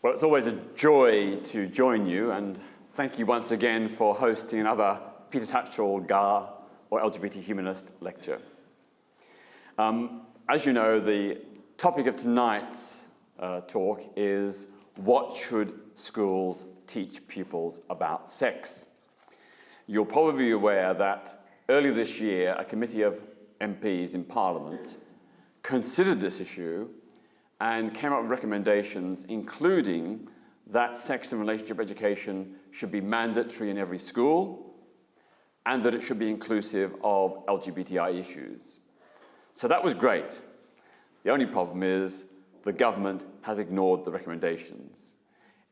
Well, it's always a joy to join you, and thank you once again for hosting another Peter Tatchell GAR or LGBT Humanist lecture. As you know, the topic of tonight's talk is what should schools teach pupils about sex? You'll probably be aware that earlier this year, a committee of MPs in Parliament considered this issue and came up with recommendations, including that sex and relationship education should be mandatory in every school and that it should be inclusive of LGBTI issues. So that was great. The only problem is the government has ignored the recommendations,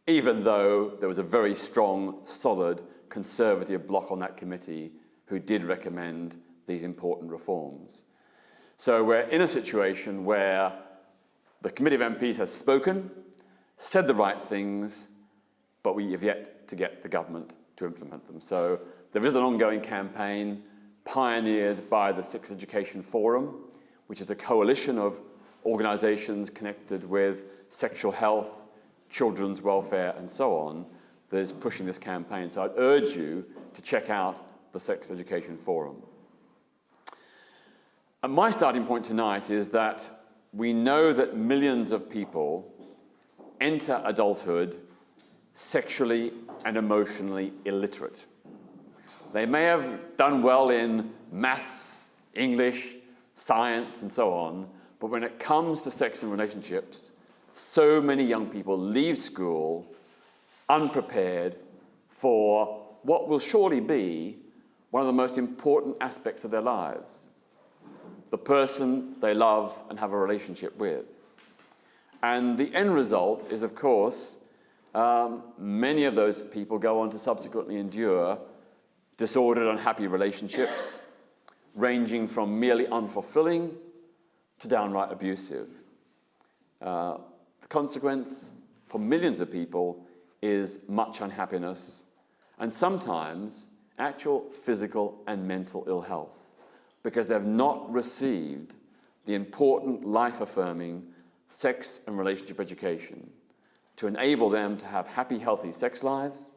even though there was a very strong, solid, conservative bloc on that committee who did recommend these important reforms. So we're in a situation where the Committee of MPs has spoken, said the right things, but we have yet to get the government to implement them. So there is an ongoing campaign pioneered by the Sex Education Forum, which is a coalition of organisations connected with sexual health, children's welfare, and so on, that is pushing this campaign. So I'd urge you to check out the Sex Education Forum. And my starting point tonight is that we know that millions of people enter adulthood sexually and emotionally illiterate. They may have done well in maths, English, science, and so on, but when it comes to sex and relationships, so many young people leave school unprepared for what will surely be one of the most important aspects of their lives. The person they love and have a relationship with. And the end result is, of course, many of those people go on to subsequently endure disordered, unhappy relationships, ranging from merely unfulfilling to downright abusive. The consequence for millions of people is much unhappiness and sometimes actual physical and mental ill health, because they've not received the important life-affirming sex and relationship education to enable them to have happy, healthy sex lives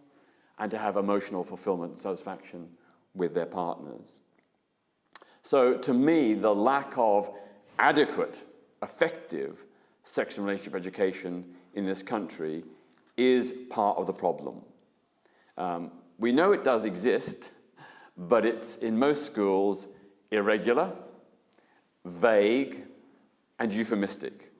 and to have emotional fulfillment and satisfaction with their partners. So to me, the lack of adequate, effective sex and relationship education in this country is part of the problem. We know it does exist, but it's in most schools irregular, vague, and euphemistic.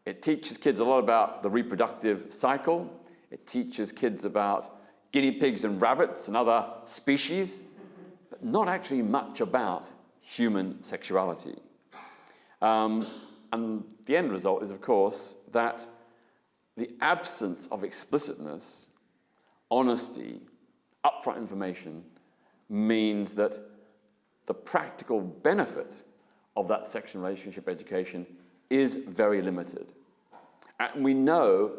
It teaches kids a lot about the reproductive cycle. It teaches kids about guinea pigs and rabbits and other species, but not actually much about human sexuality. And the end result is, of course, that the absence of explicitness, honesty, upfront information means that the practical benefit of that sex and relationship education is very limited. And we know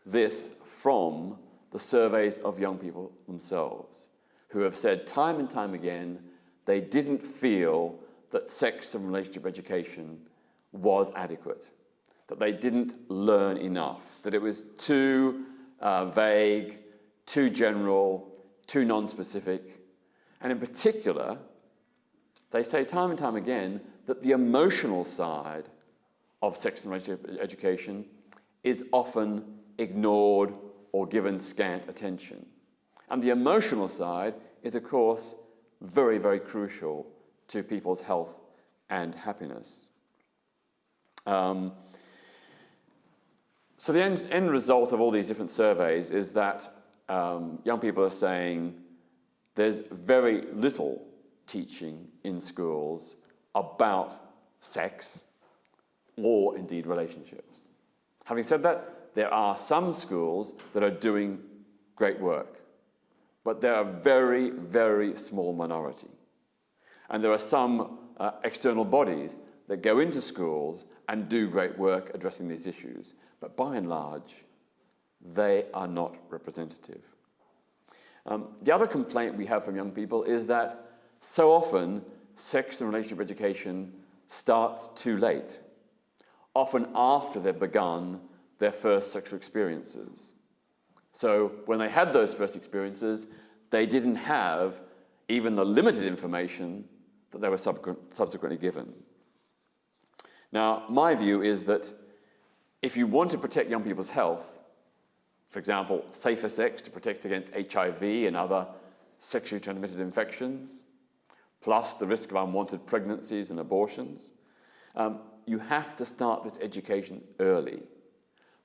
this from the surveys of young people themselves, who have said time and time again they didn't feel that sex and relationship education was adequate, that they didn't learn enough, that it was too vague, too general, too non-specific, and in particular, they say time and time again that the emotional side of sex and relationship education is often ignored or given scant attention. And the emotional side is, of course, very, very crucial to people's health and happiness. So the end result of all these different surveys is that young people are saying there's very little teaching in schools about sex or indeed relationships. Having said that, there are some schools that are doing great work, but they're a very, very small minority. And there are some external bodies that go into schools and do great work addressing these issues, but by and large, they are not representative. The other complaint we have from young people is that so often sex and relationship education starts too late, often after they've begun their first sexual experiences. So when they had those first experiences, they didn't have even the limited information that they were subsequently given. Now, my view is that if you want to protect young people's health, for example, safer sex to protect against HIV and other sexually transmitted infections, plus the risk of unwanted pregnancies and abortions, you have to start this education early,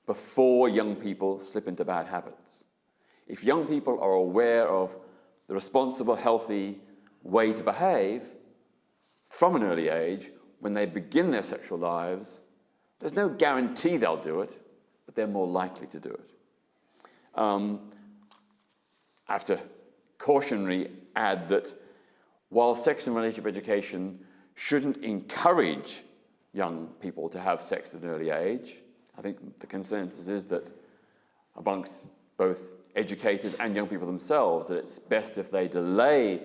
before young people slip into bad habits. If young people are aware of the responsible, healthy way to behave from an early age, when they begin their sexual lives, there's no guarantee they'll do it, but they're more likely to do it. I have to cautionary add that while sex and relationship education shouldn't encourage young people to have sex at an early age, I think the consensus is that amongst both educators and young people themselves, that it's best if they delay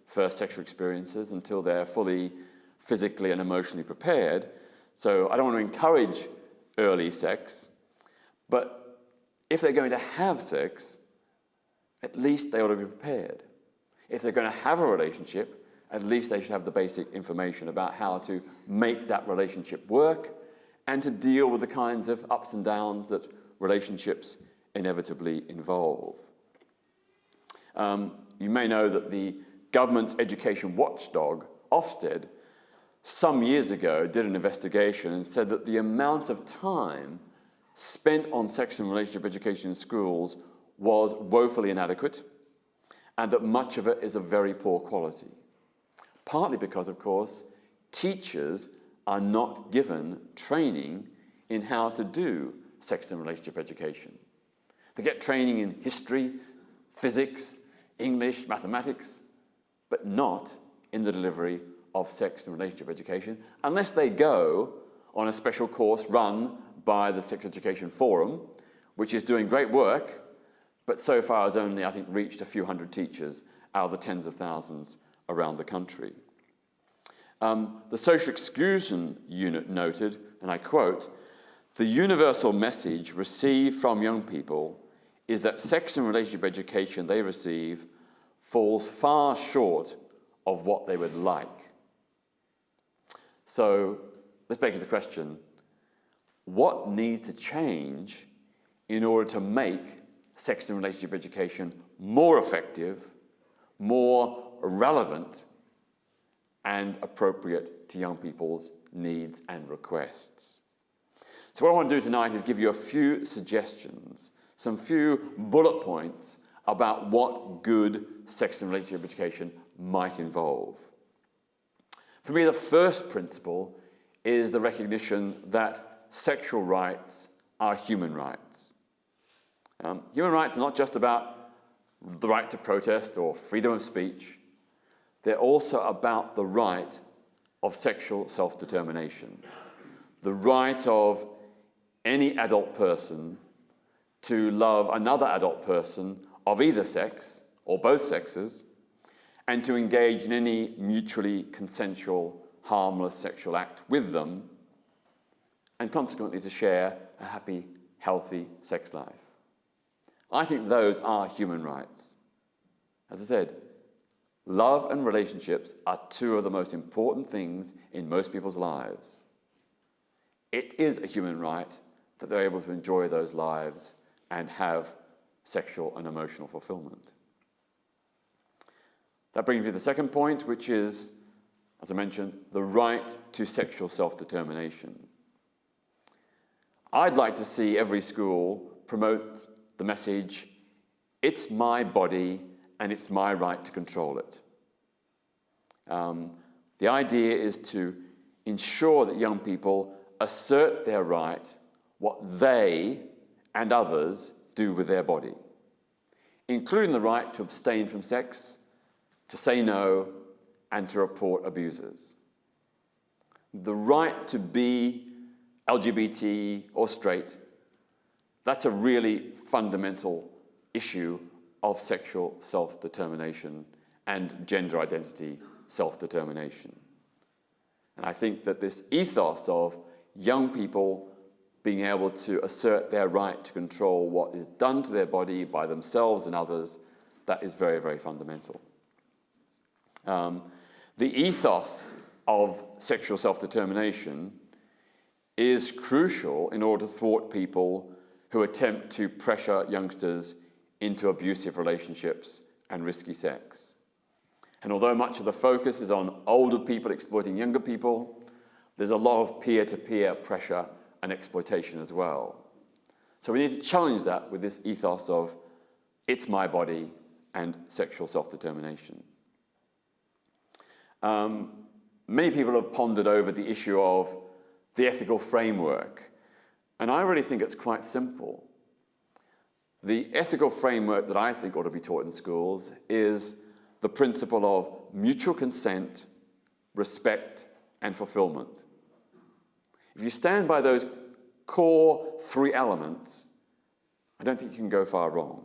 first sexual experiences until they're fully physically and emotionally prepared. So I don't want to encourage early sex, but if they're going to have sex, at least they ought to be prepared. If they're going to have a relationship, at least they should have the basic information about how to make that relationship work and to deal with the kinds of ups and downs that relationships inevitably involve. You may know that the government's education watchdog, Ofsted, some years ago did an investigation and said that the amount of time spent on sex and relationship education in schools was woefully inadequate, and that much of it is of very poor quality. Partly because, of course, teachers are not given training in how to do sex and relationship education. They get training in history, physics, English, mathematics, but not in the delivery of sex and relationship education, unless they go on a special course run by the Sex Education Forum, which is doing great work, but so far has only, I think, reached a few hundred teachers out of the tens of thousands around the country. The Social Exclusion Unit noted, and I quote, "The universal message received from young people is that sex and relationship education they receive falls far short of what they would like." So this begs the question, what needs to change in order to make sex and relationship education more effective, more relevant, and appropriate to young people's needs and requests? So what I want to do tonight is give you a few suggestions, some few bullet points about what good sex and relationship education might involve. For me, the first principle is the recognition that sexual rights are human rights. Human rights are not just about the right to protest or freedom of speech. They're also about the right of sexual self-determination, the right of any adult person to love another adult person of either sex or both sexes, and to engage in any mutually consensual, harmless sexual act with them, and consequently to share a happy, healthy sex life. I think those are human rights. As I said, love and relationships are two of the most important things in most people's lives. It is a human right that they're able to enjoy those lives and have sexual and emotional fulfillment. That brings me to the second point, which is, as I mentioned, the right to sexual self-determination. I'd like to see every school promote the message, "It's my body and it's my right to control it." The idea is to ensure that young people assert their right, what they and others do with their body, including the right to abstain from sex, to say no, and to report abusers. The right to be LGBT or straight, that's a really fundamental issue of sexual self-determination and gender identity self-determination. And I think that this ethos of young people being able to assert their right to control what is done to their body by themselves and others, that is very, very fundamental. The ethos of sexual self-determination is crucial in order to thwart people who attempt to pressure youngsters into abusive relationships and risky sex. And although much of the focus is on older people exploiting younger people, there's a lot of peer-to-peer pressure and exploitation as well. So we need to challenge that with this ethos of it's my body and sexual self-determination. Many people have pondered over the issue of the ethical framework, and I really think it's quite simple. The ethical framework that I think ought to be taught in schools is the principle of mutual consent, respect, and fulfillment. If you stand by those core three elements, I don't think you can go far wrong.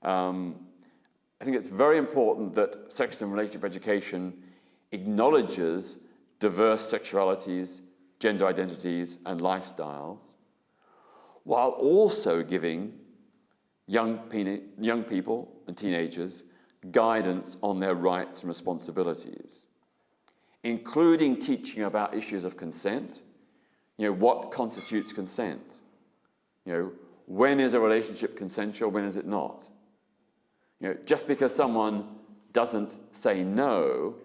I think it's very important that sex and relationship education acknowledges diverse sexualities, gender identities, and lifestyles, while also giving young people and teenagers guidance on their rights and responsibilities, including teaching about issues of consent. What constitutes consent? When is a relationship consensual, when is it not? Just because someone doesn't say no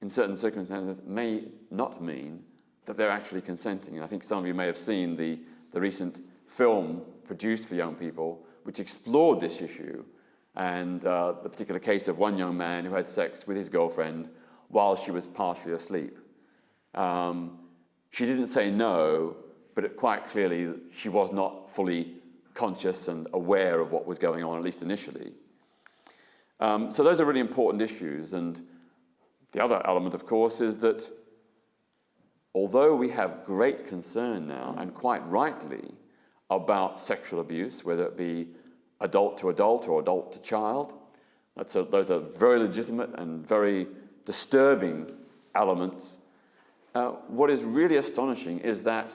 in certain circumstances may not mean that they're actually consenting. And I think some of you may have seen the recent film produced for young people which explored this issue, and the particular case of one young man who had sex with his girlfriend while she was partially asleep. She didn't say no, but quite clearly she was not fully conscious and aware of what was going on, at least initially. So those are really important issues. And the other element, of course, is that although we have great concern now, and quite rightly, about sexual abuse, whether it be adult to adult or adult to child, those are very legitimate and very disturbing elements. What is really astonishing is that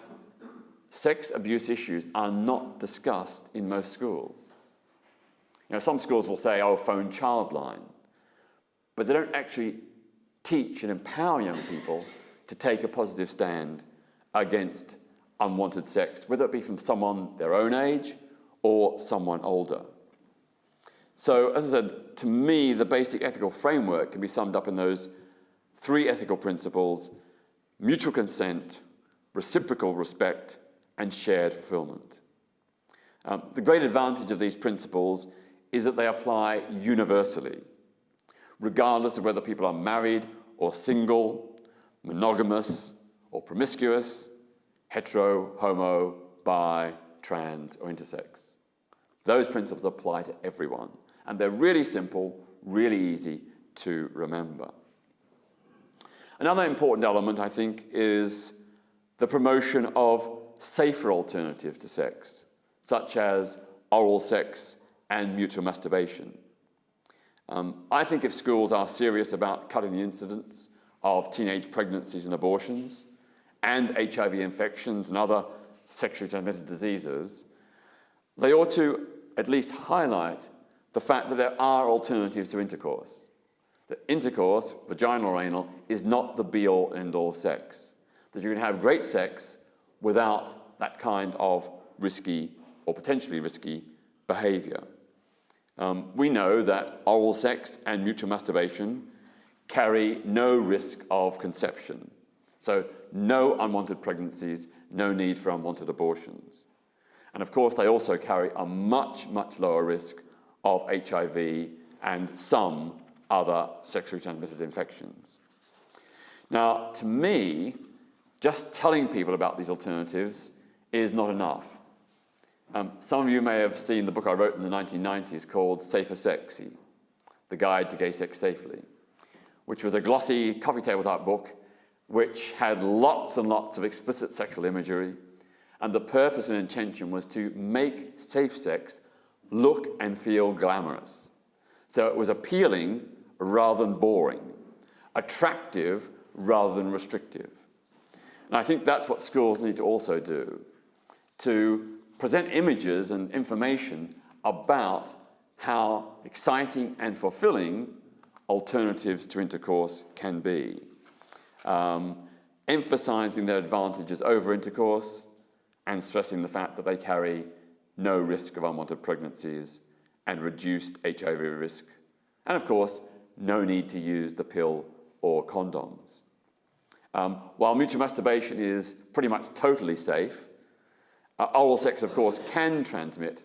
sex abuse issues are not discussed in most schools. Some schools will say, phone Childline, but they don't actually teach and empower young people to take a positive stand against unwanted sex, whether it be from someone their own age or someone older. So, as I said, to me, the basic ethical framework can be summed up in those three ethical principles: mutual consent, reciprocal respect, and shared fulfillment. The great advantage of these principles is that they apply universally, regardless of whether people are married or single, monogamous or promiscuous, hetero, homo, bi, trans, or intersex. Those principles apply to everyone, and they're really simple, really easy to remember. Another important element, I think, is the promotion of safer alternatives to sex, such as oral sex and mutual masturbation. I think if schools are serious about cutting the incidence of teenage pregnancies and abortions, and HIV infections and other sexually transmitted diseases, they ought to at least highlight the fact that there are alternatives to intercourse. That intercourse, vaginal or anal, is not the be-all and end-all of sex. That you can have great sex without that kind of risky or potentially risky behavior. We know that oral sex and mutual masturbation carry no risk of conception. So no unwanted pregnancies, no need for unwanted abortions. And of course, they also carry a much, much lower risk of HIV and some other sexually transmitted infections. Now, to me, just telling people about these alternatives is not enough. Some of you may have seen the book I wrote in the 1990s called Safer Sexy, The Guide to Gay Sex Safely, which was a glossy coffee table type book which had lots and lots of explicit sexual imagery, and the purpose and intention was to make safe sex look and feel glamorous. So it was appealing rather than boring, attractive rather than restrictive. And I think that's what schools need to also do. to present images and information about how exciting and fulfilling alternatives to intercourse can be, emphasizing their advantages over intercourse and stressing the fact that they carry no risk of unwanted pregnancies and reduced HIV risk, and of course, no need to use the pill or condoms. While mutual masturbation is pretty much totally safe, oral sex, of course, can transmit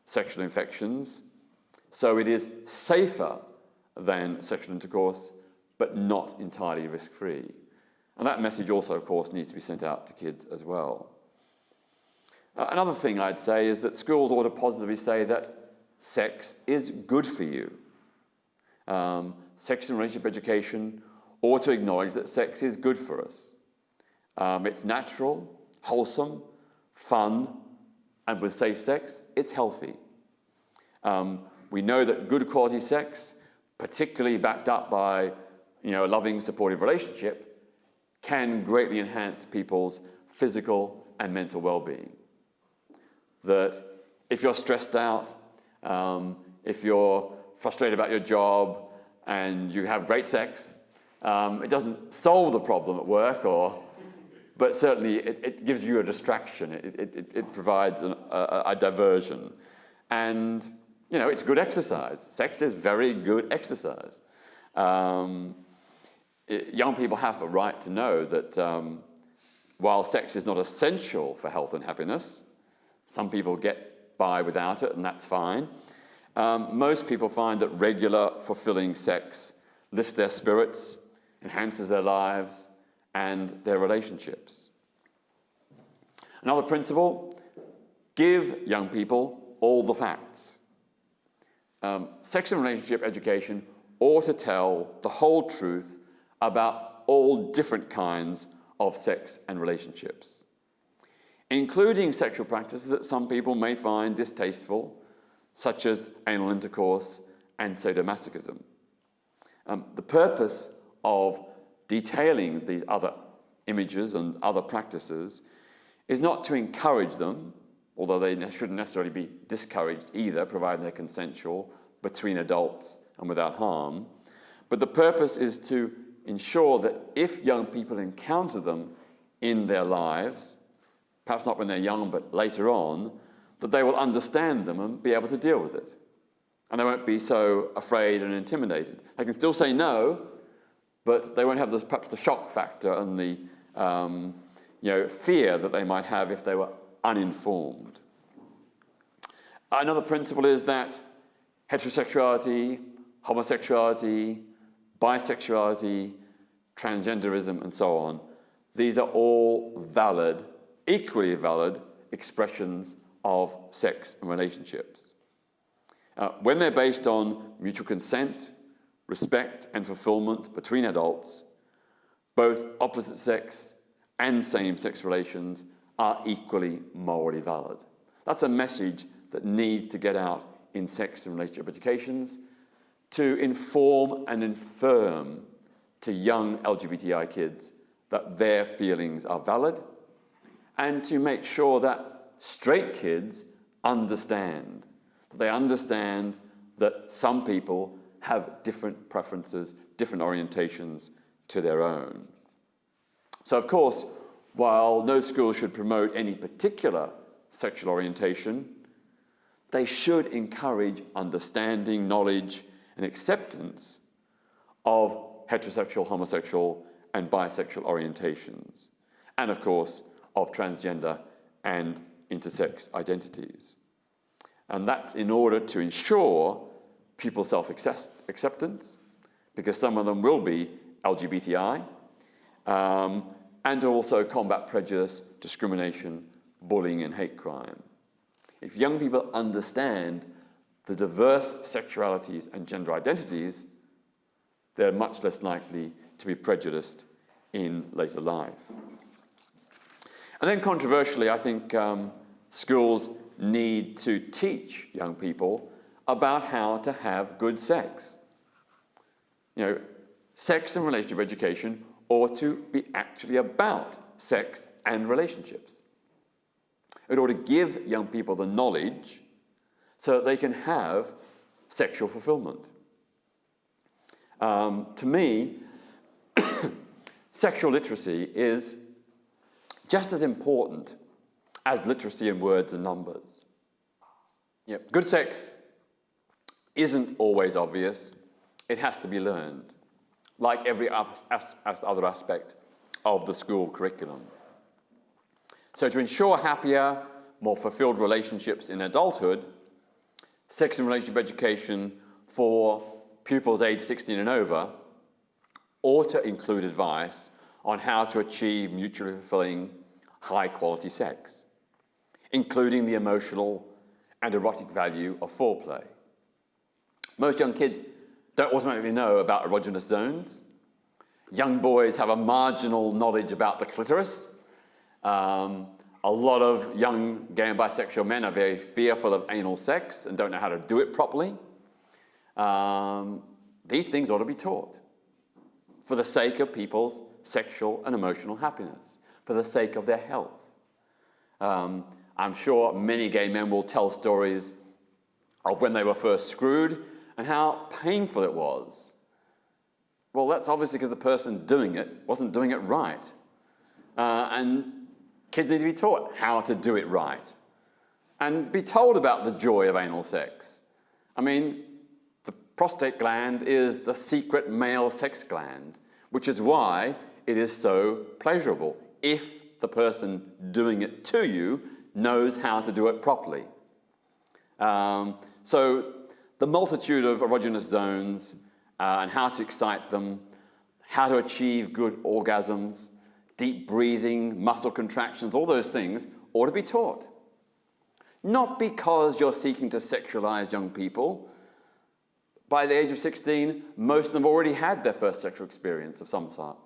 sexual infections, so it is safer than sexual intercourse, but not entirely risk-free. And that message also, of course, needs to be sent out to kids as well. Another thing I'd say is that schools ought to positively say that sex is good for you. Sex and relationship education ought to acknowledge that sex is good for us. It's natural, wholesome, fun, and with safe sex, it's healthy. We know that good quality sex, particularly backed up by a loving, supportive relationship, can greatly enhance people's physical and mental well-being. That if you're stressed out, if you're frustrated about your job and you have great sex, it doesn't solve the problem at work, but certainly it gives you a distraction. It provides a diversion. And, it's good exercise. Sex is very good exercise. Young people have a right to know that while sex is not essential for health and happiness, some people get by without it, and that's fine. Most people find that regular, fulfilling sex lifts their spirits, enhances their lives, and their relationships. Another principle, give young people all the facts. Sex and relationship education ought to tell the whole truth about all different kinds of sex and relationships, including sexual practices that some people may find distasteful, such as anal intercourse and sadomasochism. The purpose of detailing these other images and other practices is not to encourage them, although they shouldn't necessarily be discouraged either, provided they're consensual between adults and without harm. But the purpose is to ensure that if young people encounter them in their lives, perhaps not when they're young, but later on, that they will understand them and be able to deal with it. And they won't be so afraid and intimidated. They can still say no, but they won't have perhaps the shock factor and the fear that they might have if they were uninformed. Another principle is that heterosexuality, homosexuality, bisexuality, transgenderism, and so on, these are all valid, equally valid expressions of sex and relationships. When they're based on mutual consent, respect, and fulfillment between adults, both opposite sex and same-sex relations are equally morally valid. That's a message that needs to get out in sex and relationship educations to inform and affirm to young LGBTI kids that their feelings are valid, and to make sure that straight kids understand, that they understand that some people have different preferences, different orientations to their own. So, of course, while no school should promote any particular sexual orientation, they should encourage understanding, knowledge, and acceptance of heterosexual, homosexual, and bisexual orientations, and of course, of transgender and intersex identities. And that's in order to ensure people's self-acceptance, because some of them will be LGBTI, and to also combat prejudice, discrimination, bullying, and hate crime. If young people understand the diverse sexualities and gender identities, they're much less likely to be prejudiced in later life. And then controversially, I think schools need to teach young people about how to have good sex. Sex and relationship education ought to be actually about sex and relationships. It ought to give young people the knowledge so that they can have sexual fulfillment. To me, sexual literacy is just as important as literacy in words and numbers. Good sex isn't always obvious. It has to be learned, like every other aspect of the school curriculum. So to ensure happier, more fulfilled relationships in adulthood, sex and relationship education for pupils aged 16 and over ought to include advice on how to achieve mutually fulfilling, high-quality sex, including the emotional and erotic value of foreplay. Most young kids don't automatically know about erogenous zones. Young boys have a marginal knowledge about the clitoris. A lot of young gay and bisexual men are very fearful of anal sex and don't know how to do it properly. These things ought to be taught for the sake of people's sexual and emotional happiness, for the sake of their health. I'm sure many gay men will tell stories of when they were first screwed and how painful it was. Well, that's obviously because the person doing it wasn't doing it right. And kids need to be taught how to do it right and be told about the joy of anal sex. I mean, the prostate gland is the secret male sex gland, which is why it is so pleasurable if the person doing it to you knows how to do it properly. So the multitude of erogenous zones and how to excite them, how to achieve good orgasms, deep breathing, muscle contractions, all those things ought to be taught. Not because you're seeking to sexualize young people. By the age of 16, most of them have already had their first sexual experience of some sort.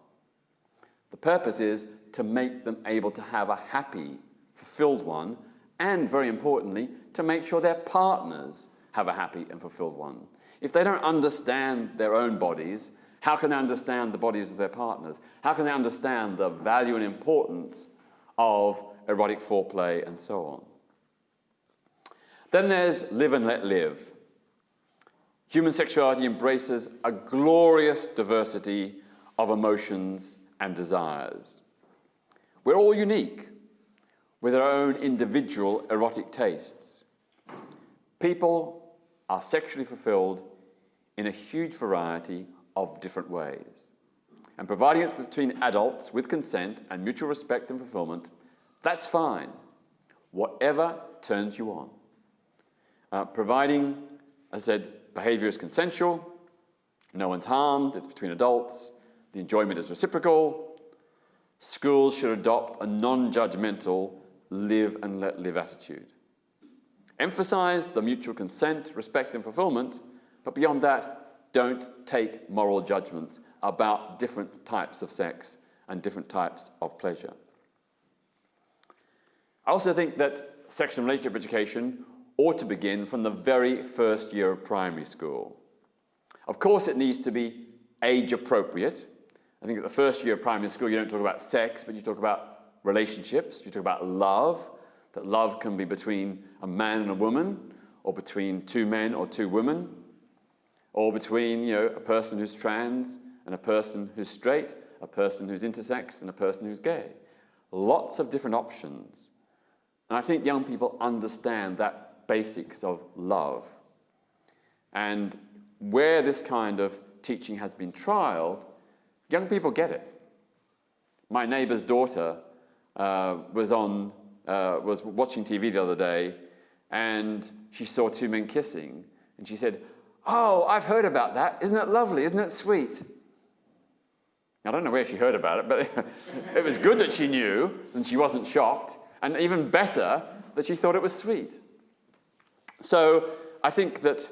The purpose is to make them able to have a happy, fulfilled one, and very importantly, to make sure their partners have a happy and fulfilled one. If they don't understand their own bodies, how can they understand the bodies of their partners? How can they understand the value and importance of erotic foreplay and so on? Then there's live and let live. Human sexuality embraces a glorious diversity of emotions and desires. We're all unique with our own individual erotic tastes. People are sexually fulfilled in a huge variety of different ways. And providing it's between adults with consent and mutual respect and fulfillment, that's fine. Whatever turns you on. Providing, as I said, behavior is consensual, no one's harmed, it's between adults, the enjoyment is reciprocal. Schools should adopt a non-judgmental live and let live attitude. Emphasize the mutual consent, respect and fulfillment, but beyond that, don't take moral judgments about different types of sex and different types of pleasure. I also think that sex and relationship education ought to begin from the very first year of primary school. Of course, it needs to be age appropriate. I think at the first year of primary school, you don't talk about sex, but you talk about relationships, you talk about love, that love can be between a man and a woman, or between two men or two women, or between, a person who's trans and a person who's straight, a person who's intersex and a person who's gay. Lots of different options. And I think young people understand that basics of love. And where this kind of teaching has been trialed, young people get it. My neighbor's daughter was watching TV the other day, and she saw two men kissing, and she said, "Oh, I've heard about that. Isn't it lovely? Isn't it sweet?" I don't know where she heard about it, but it was good that she knew, and she wasn't shocked, and even better that she thought it was sweet. So I think that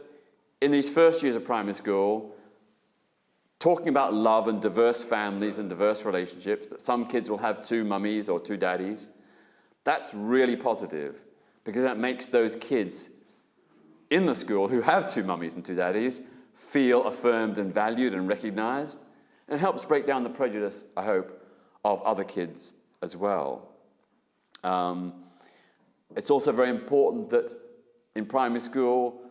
in these first years of primary school, talking about love and diverse families and diverse relationships, that some kids will have two mummies or two daddies, that's really positive, because that makes those kids in the school who have two mummies and two daddies feel affirmed and valued and recognized, and helps break down the prejudice, I hope, of other kids as well. It's also very important that in primary school,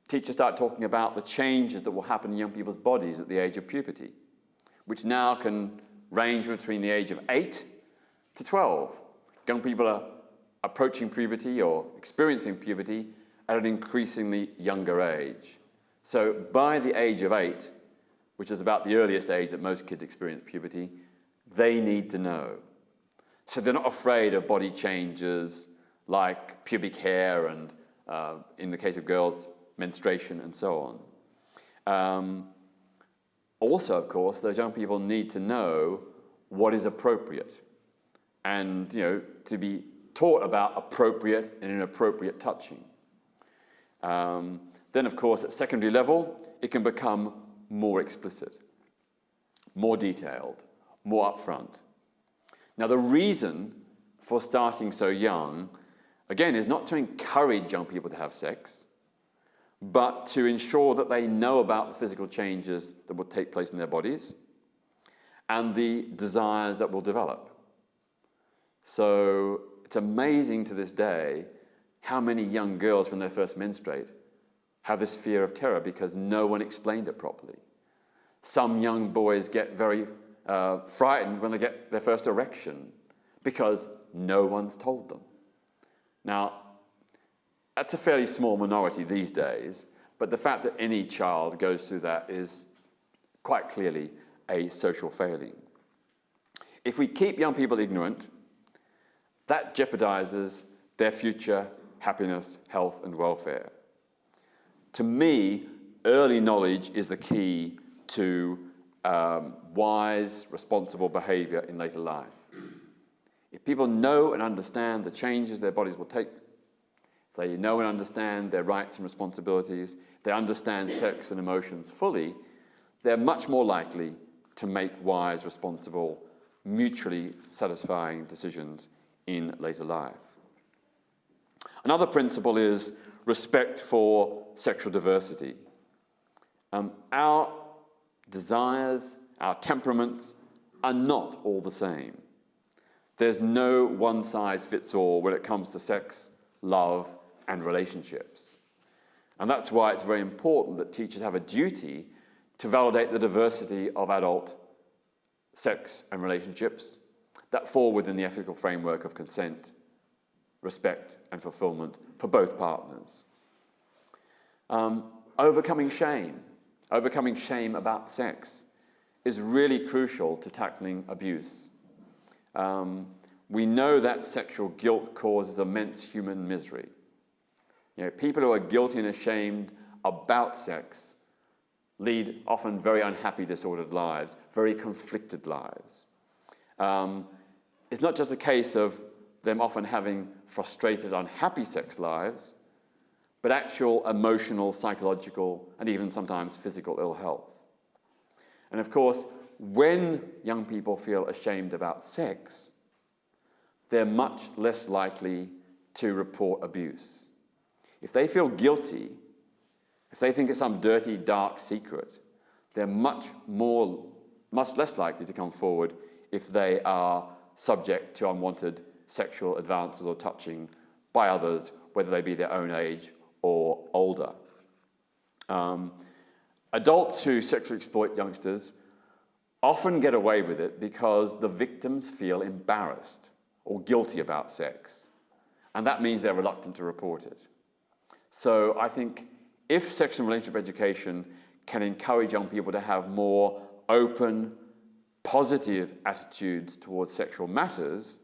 teachers start talking about the changes that will happen in young people's bodies at the age of puberty, which now can range between the age of 8 to 12. Young people are approaching puberty or experiencing puberty at an increasingly younger age. So by the age of 8, which is about the earliest age that most kids experience puberty, they need to know. So they're not afraid of body changes like pubic hair and, in the case of girls, menstruation and so on. Also, of course, those young people need to know what is appropriate and, to be taught about appropriate and inappropriate touching. Then, of course, at secondary level, it can become more explicit, more detailed, more upfront. Now, the reason for starting so young, again, is not to encourage young people to have sex, but to ensure that they know about the physical changes that will take place in their bodies and the desires that will develop. So it's amazing to this day how many young girls, when they first menstruate, have this fear of terror because no one explained it properly. Some young boys get very frightened when they get their first erection because no one's told them. Now, that's a fairly small minority these days, but the fact that any child goes through that is quite clearly a social failing. If we keep young people ignorant, that jeopardizes their future happiness, health, and welfare. To me, early knowledge is the key to wise, responsible behavior in later life. If people know and understand the changes their bodies will take, if they know and understand their rights and responsibilities, if they understand sex and emotions fully, they're much more likely to make wise, responsible, mutually satisfying decisions in later life. Another principle is respect for sexual diversity. Our desires, our temperaments are not all the same. There's no one-size-fits-all when it comes to sex, love, and relationships. And that's why it's very important that teachers have a duty to validate the diversity of adult sex and relationships that fall within the ethical framework of consent, respect, and fulfillment for both partners. Overcoming shame about sex is really crucial to tackling abuse. We know that sexual guilt causes immense human misery. People who are guilty and ashamed about sex lead often very unhappy, disordered lives, very conflicted lives. It's not just a case of them often having frustrated, unhappy sex lives, but actual emotional, psychological, and even sometimes physical ill health. And of course, when young people feel ashamed about sex, they're much less likely to report abuse. If they feel guilty, if they think it's some dirty, dark secret, they're much less likely to come forward if they are subject to unwanted sexual advances or touching by others, whether they be their own age or older. Adults who sexually exploit youngsters often get away with it because the victims feel embarrassed or guilty about sex, and that means they're reluctant to report it. So I think if sex and relationship education can encourage young people to have more open, positive attitudes towards sexual matters,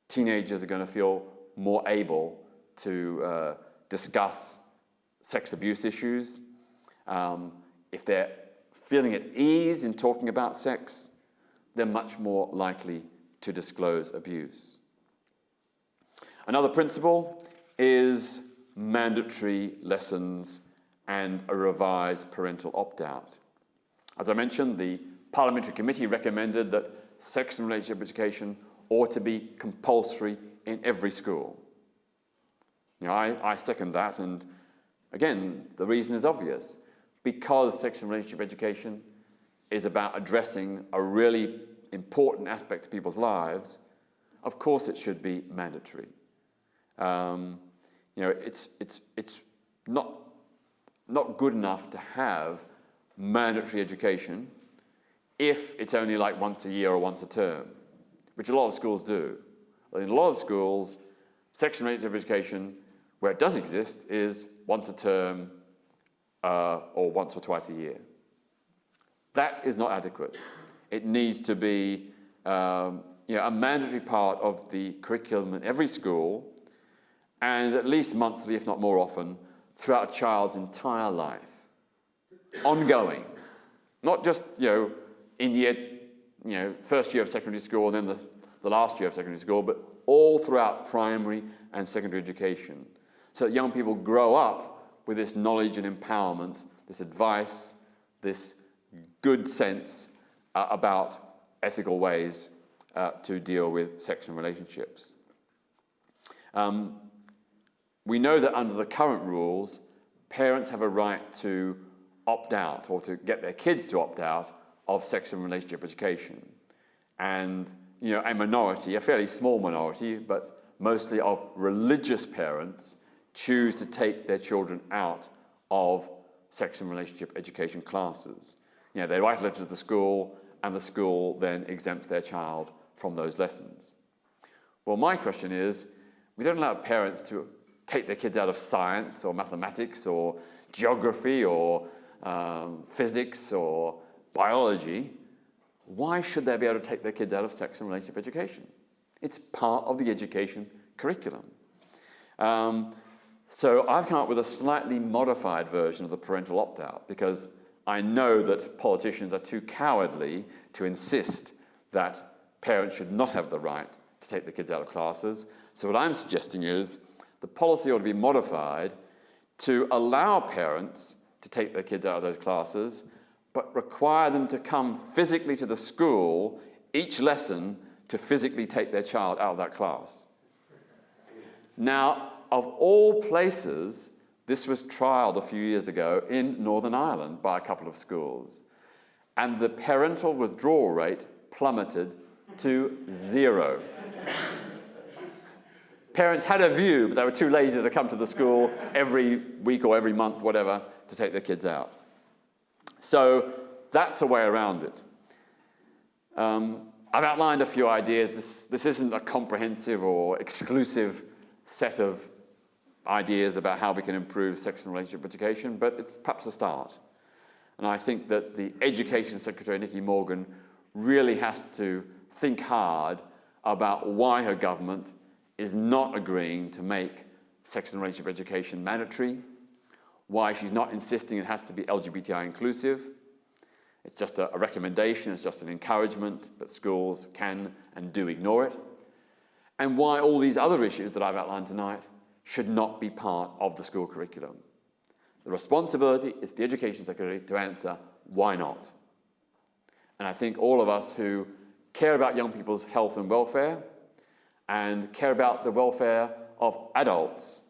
teenagers are going to feel more able to discuss sex abuse issues. If they're feeling at ease in talking about sex, they're much more likely to disclose abuse. Another principle is mandatory lessons and a revised parental opt-out. As I mentioned, the Parliamentary Committee recommended that sex and relationship education ought to be compulsory in every school. I second that, and again, the reason is obvious. Because sex and relationship education is about addressing a really important aspect of people's lives, of course it should be mandatory. It's not good enough to have mandatory education if it's only like once a year or once a term, which a lot of schools do. In a lot of schools, section-related education, where it does exist, is once a term or once or twice a year. That is not adequate. It needs to be a mandatory part of the curriculum in every school, and at least monthly, if not more often, throughout a child's entire life. Ongoing. Not just, in first year of secondary school and then the last year of secondary school, but all throughout primary and secondary education. So that young people grow up with this knowledge and empowerment, this advice, this good sense about ethical ways to deal with sex and relationships. We know that under the current rules, parents have a right to opt out, or to get their kids to opt out of sex and relationship education. And a minority, a fairly small minority, but mostly of religious parents, choose to take their children out of sex and relationship education classes. They write a letter to the school, and the school then exempts their child from those lessons. Well, my question is, we don't allow parents to take their kids out of science or mathematics or geography or physics or biology. Why should they be able to take their kids out of sex and relationship education? It's part of the education curriculum. So I've come up with a slightly modified version of the parental opt-out, because I know that politicians are too cowardly to insist that parents should not have the right to take their kids out of classes. So what I'm suggesting is the policy ought to be modified to allow parents to take their kids out of those classes, but require them to come physically to the school each lesson to physically take their child out of that class. Now, of all places, this was trialled a few years ago in Northern Ireland by a couple of schools, and the parental withdrawal rate plummeted to 0. Parents had a view, but they were too lazy to come to the school every week or every month, whatever, to take their kids out. So that's a way around it. I've outlined a few ideas. This isn't a comprehensive or exclusive set of ideas about how we can improve sex and relationship education, but it's perhaps a start. And I think that the Education Secretary, Nicky Morgan, really has to think hard about why her government is not agreeing to make sex and relationship education mandatory, why she's not insisting it has to be LGBTI inclusive. It's just a recommendation, it's just an encouragement, but schools can and do ignore it. And why all these other issues that I've outlined tonight should not be part of the school curriculum. The responsibility is the Education Secretary to answer why not. And I think all of us who care about young people's health and welfare and care about the welfare of adults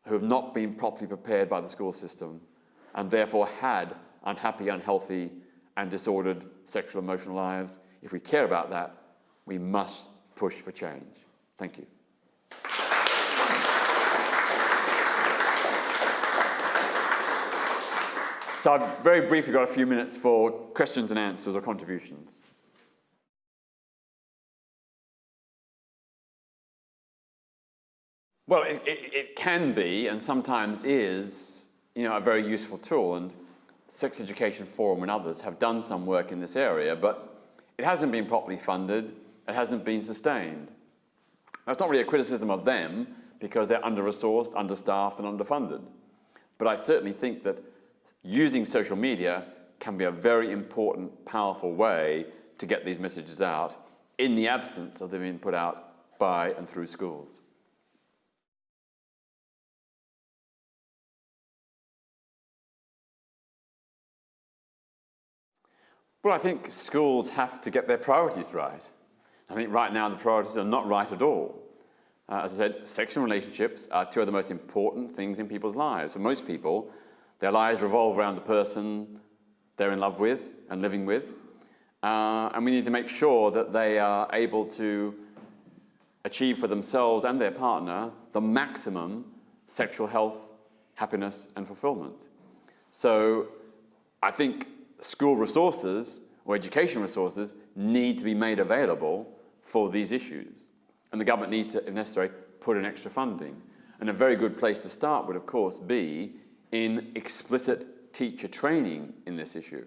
who have not been properly prepared by the school system and therefore had unhappy, unhealthy, and disordered sexual and emotional lives, if we care about that, we must push for change. Thank you. So I've very briefly got a few minutes for questions and answers or contributions. Well, it can be, and sometimes is, a very useful tool. And Sex Education Forum and others have done some work in this area, but it hasn't been properly funded. It hasn't been sustained. That's not really a criticism of them, because they're under-resourced, understaffed, and underfunded. But I certainly think that using social media can be a very important, powerful way to get these messages out in the absence of them being put out by and through schools. Well, I think schools have to get their priorities right. I think right now the priorities are not right at all. As I said, sex and relationships are two of the most important things in people's lives. For most people, their lives revolve around the person they're in love with and living with. And we need to make sure that they are able to achieve for themselves and their partner the maximum sexual health, happiness, and fulfillment. So I think school resources or education resources need to be made available for these issues. And the government needs to, if necessary, put in extra funding. And a very good place to start would, of course, be in explicit teacher training in this issue.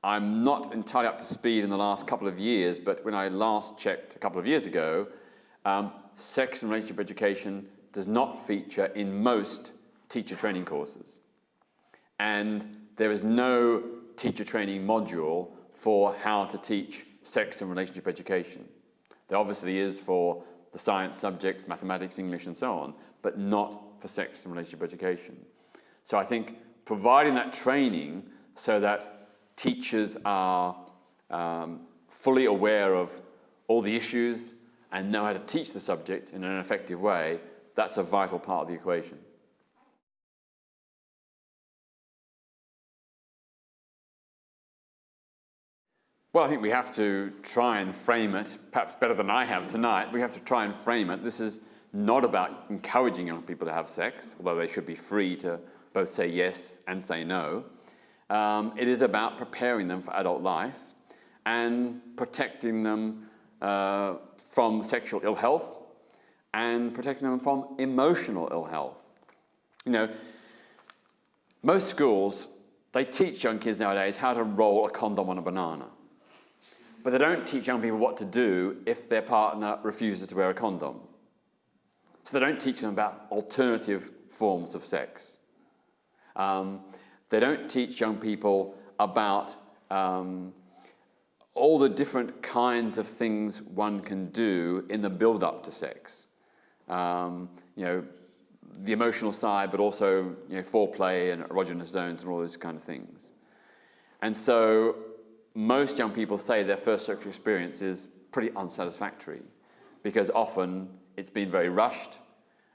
I'm not entirely up to speed in the last couple of years, but when I last checked a couple of years ago, sex and relationship education does not feature in most teacher training courses. And there is no teacher training module for how to teach sex and relationship education. There obviously is for the science subjects, mathematics, English, and so on, but not for sex and relationship education. So I think providing that training so that teachers are fully aware of all the issues and know how to teach the subject in an effective way, that's a vital part of the equation. Well, I think we have to try and frame it, perhaps better than I have tonight. We have to try and frame it. This is not about encouraging young people to have sex, although they should be free to both say yes and say no. It is about preparing them for adult life and protecting them from sexual ill health and protecting them from emotional ill health. You know, most schools, they teach young kids nowadays how to roll a condom on a banana. But they don't teach young people what to do if their partner refuses to wear a condom. So they don't teach them about alternative forms of sex. They don't teach young people about all the different kinds of things one can do in the build-up to sex. You know, the emotional side, but also, you know, foreplay and erogenous zones and all those kind of things. And so most young people say their first sexual experience is pretty unsatisfactory because often it's been very rushed,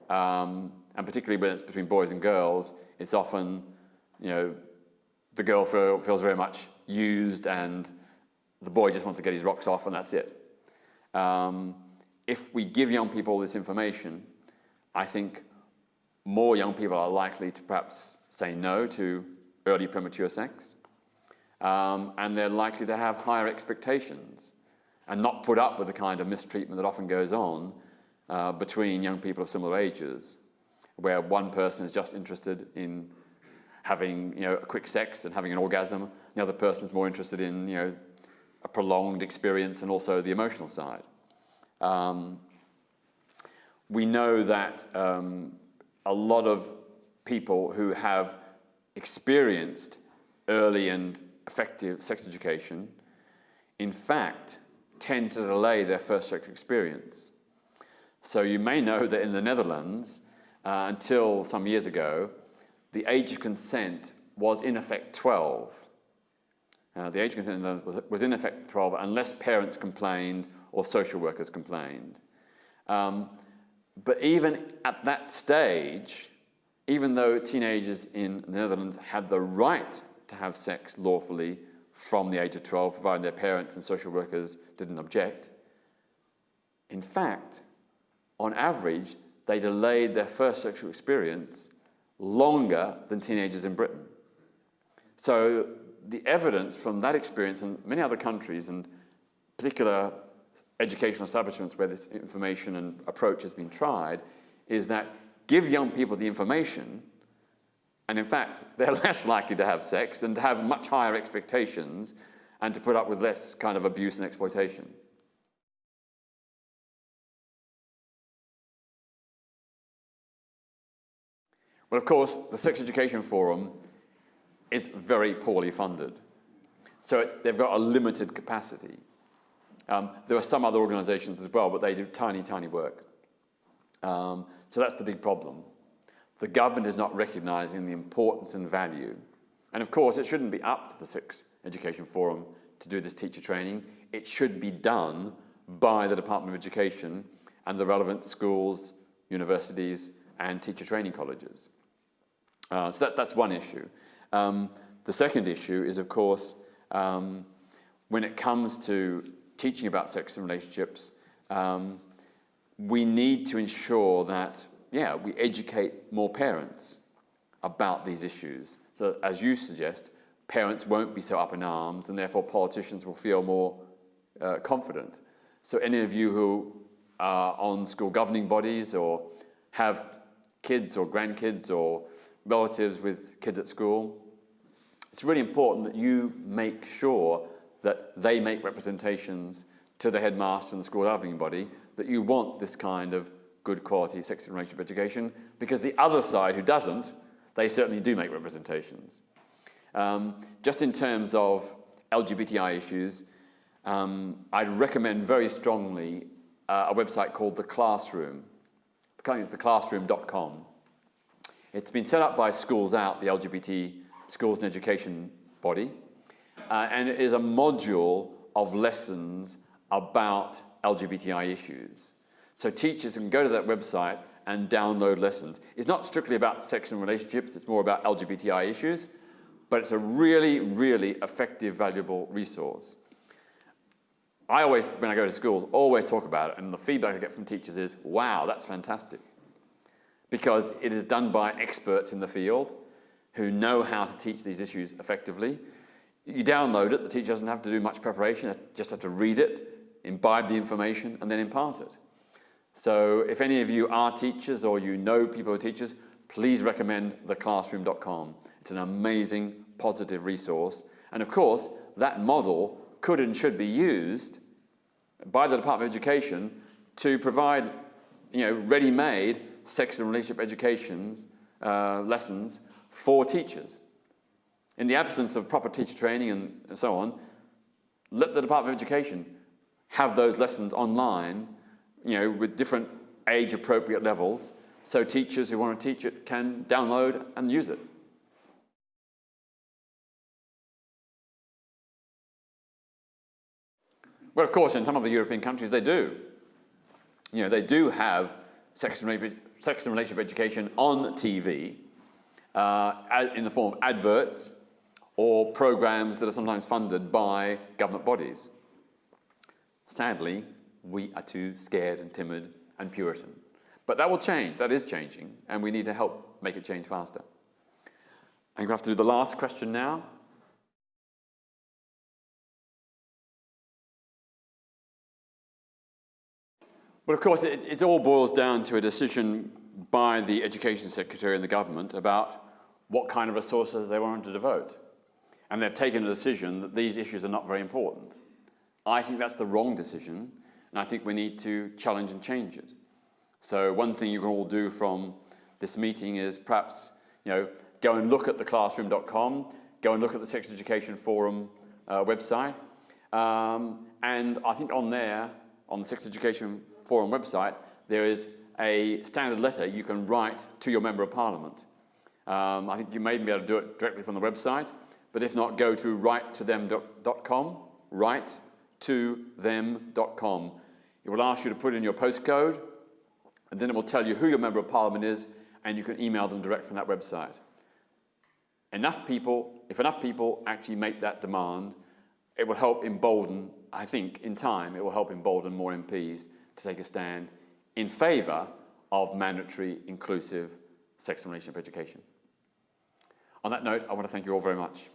and particularly when it's between boys and girls, it's often, you know, the girl feels very much used and the boy just wants to get his rocks off and that's it. If we give young people all this information, I think more young people are likely to perhaps say no to early premature sex. And they're likely to have higher expectations and not put up with the kind of mistreatment that often goes on between young people of similar ages, where one person is just interested in having, you know, a quick sex and having an orgasm. The other person is more interested in, you know, a prolonged experience and also the emotional side. We know that a lot of people who have experienced early and effective sex education, in fact, tend to delay their first sexual experience. So you may know that in the Netherlands, until some years ago, the age of consent was in effect 12. The age of consent in the Netherlands was in effect 12 unless parents complained or social workers complained. But even at that stage, even though teenagers in the Netherlands had the right to have sex lawfully from the age of 12, provided their parents and social workers didn't object, in fact, on average, they delayed their first sexual experience longer than teenagers in Britain. So the evidence from that experience in many other countries, and particular educational establishments where this information and approach has been tried, is that give young people the information, and in fact, they're less likely to have sex and to have much higher expectations and to put up with less kind of abuse and exploitation. Well, of course, the Sex Education Forum is very poorly funded. So they've got a limited capacity. There are some other organizations as well, but they do tiny, tiny work. So that's the big problem. The government is not recognizing the importance and value. And of course, it shouldn't be up to the Sex Education Forum to do this teacher training. It should be done by the Department of Education and the relevant schools, universities, and teacher training colleges. So that's one issue. The second issue is, of course, when it comes to teaching about sex and relationships, we need to ensure that, we educate more parents about these issues. So as you suggest, parents won't be so up in arms, and therefore politicians will feel more confident. So any of you who are on school governing bodies or have kids or grandkids or relatives with kids at school, it's really important that you make sure that they make representations to the headmaster and the school governing body that you want this kind of good quality sex and relationship education, because the other side who doesn't, they certainly do make representations. Just in terms of LGBTI issues, I'd recommend very strongly a website called The Classroom. It's theclassroom.com. It's been set up by Schools Out, the LGBT schools and education body, and it is a module of lessons about LGBTI issues. So teachers can go to that website and download lessons. It's not strictly about sex and relationships, it's more about LGBTI issues, but it's a really, really effective, valuable resource. I always, when I go to schools, always talk about it, and the feedback I get from teachers is, wow, that's fantastic. Because it is done by experts in the field who know how to teach these issues effectively. You download it, the teacher doesn't have to do much preparation, they just have to read it, imbibe the information, and then impart it. So if any of you are teachers or you know people who are teachers, please recommend theclassroom.com. It's an amazing, positive resource. And of course, that model could and should be used by the Department of Education to provide, ready-made sex and relationship lessons for teachers. In the absence of proper teacher training and so on, let the Department of Education have those lessons online, with different age-appropriate levels, so teachers who want to teach it can download and use it. Well, of course, in some of the European countries, they do. They do have sex and relationship education on TV in the form of adverts or programs that are sometimes funded by government bodies. Sadly, we are too scared and timid and Puritan. But that will change. That is changing, and we need to help make it change faster. I'm going to have to do the last question now. Well, of course, it all boils down to a decision by the Education Secretary and the government about what kind of resources they want to devote. And they've taken a decision that these issues are not very important. I think that's the wrong decision, and I think we need to challenge and change it. So one thing you can all do from this meeting is perhaps, go and look at theclassroom.com, go and look at the Sex Education Forum website, and I think on there, on the Sex Education Forum website, there is a standard letter you can write to your Member of Parliament. I think you may be able to do it directly from the website, but if not, go to writetothem.com, writetothem.com. It will ask you to put in your postcode, and then it will tell you who your Member of Parliament is, and you can email them direct from that website. If enough people actually make that demand, it will help embolden, I think, in time, it will help embolden more MPs to take a stand in favour of mandatory, inclusive sex and relationship education. On that note, I want to thank you all very much.